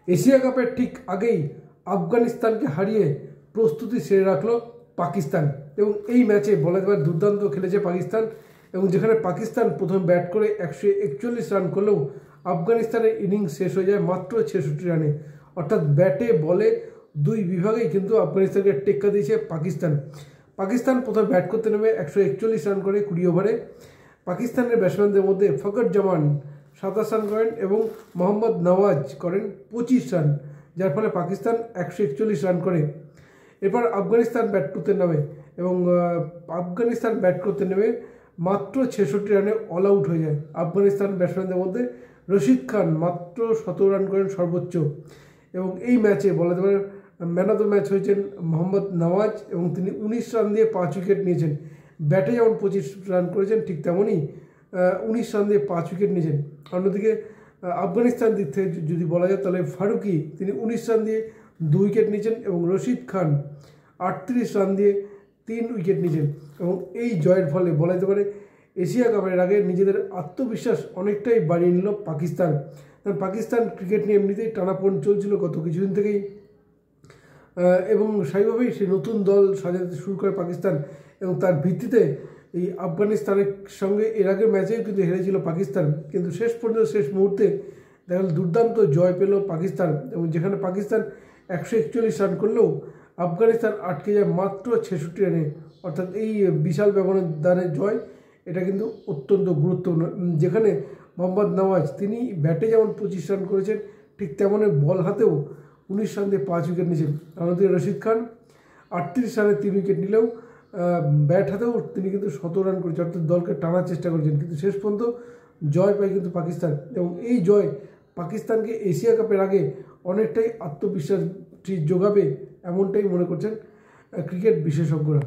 Asia কাপের ঠিক আগেই আফগানিস্তানকে হারিয়ে প্রস্তুতি সেরে রাখলো পাকিস্তান এবং এই ম্যাচে বলা যায় দুর্দান্ত খেলেছে পাকিস্তান এবং যেখানে পাকিস্তান প্রথম ব্যাট করে 141 রান করলেও আফগানিস্তানের ইনিংস শেষ হয়ে যায় মাত্র 66 রানে। অর্থাৎ ব্যাটে বলে দুই বিভাগেই কিন্তু আফগানিস্তানকে টেক্কা দিয়েছে পাকিস্তান প্রথমে ব্যাট করতে নেমে 141 রান করে 20 ওভারে। পাকিস্তানের ব্যাটসম্যানদের মধ্যে ফখর জামান 27 রান করেন এবং মোহাম্মদ নওয়াজ করেন 25 রান, যার ফলে পাকিস্তান 141 রান করে। এরপর আফগানিস্তান ব্যাট করতে নেমে মাত্র 66 রানে অল আউট হয়ে যায়। আফগানিস্তান ব্যাটসম্যানদের মধ্যে রশিদ খান মাত্র 17 রান করেন সর্বোচ্চ এবং এই ম্যাচে বলা যেতে পারে ম্যান অফ দ্য ম্যাচ হয়েছেন মোহাম্মদ নওয়াজ এবং তিনি 19 রান দিয়ে 5 উইকেট নিয়েছেন। ব্যাটে যেমন 25 রান করেছেন ঠিক তেমনই 19 রান দিয়ে 5 উইকেট নিয়েছেন। অন্যদিকে আফগানিস্তান দিক থেকে যদি বলা যায় তাহলে ফারুকি তিনি 19 রান দিয়ে 2 উইকেট নিয়েছেন এবং রশিদ খান 38 রান দিয়ে 3 উইকেট নিয়েছেন এবং এই জয়ের ফলে বলা যেতে পারে এশিয়া কাপের আগে নিজেদের আত্মবিশ্বাস অনেকটাই বাড়িয়ে নিল পাকিস্তান। কারণ পাকিস্তান ক্রিকেট নিয়ে এমনিতেই টানাপোড়েন চলছিল গত কিছুদিন থেকেই এবং স্বাভাবিকভাবেই সেই নতুন দল সাজাতে শুরু করে পাকিস্তান এবং তার ভিত্তিতে এই আফগানিস্তানের সঙ্গে এর আগের ম্যাচেও কিন্তু হেরেছিল পাকিস্তান, কিন্তু শেষ পর্যন্ত শেষ মুহূর্তে দেখা গেল দুর্দান্ত জয় পেল পাকিস্তান এবং যেখানে পাকিস্তান 141 রান করলেও আফগানিস্তান আটকে যায় মাত্র 66 রানে। অর্থাৎ এই বিশাল ব্যবধানের জয় এটা কিন্তু অত্যন্ত গুরুত্বপূর্ণ, যেখানে মোহাম্মদ নওয়াজ তিনি ব্যাটে যেমন 25 রান করেছেন ঠিক তেমনই বল হাতেও 19 রান দিয়ে 5 উইকেট নিয়েছেন। অন্যদিকে রশিদ খান 38 রানে 3 উইকেট নিলেও ব্যাট হাতেও তিনি কিন্তু 17 রান করেছেন, অর্থাৎ দলকে টানার চেষ্টা করেছেন, কিন্তু শেষ পর্যন্ত জয় পায় কিন্তু পাকিস্তান এবং এই জয় পাকিস্তানকে এশিয়া কাপের আগে অনেকটাই আত্মবিশ্বাস যোগাবে এমনটাই মনে করছেন ক্রিকেট বিশেষজ্ঞরা।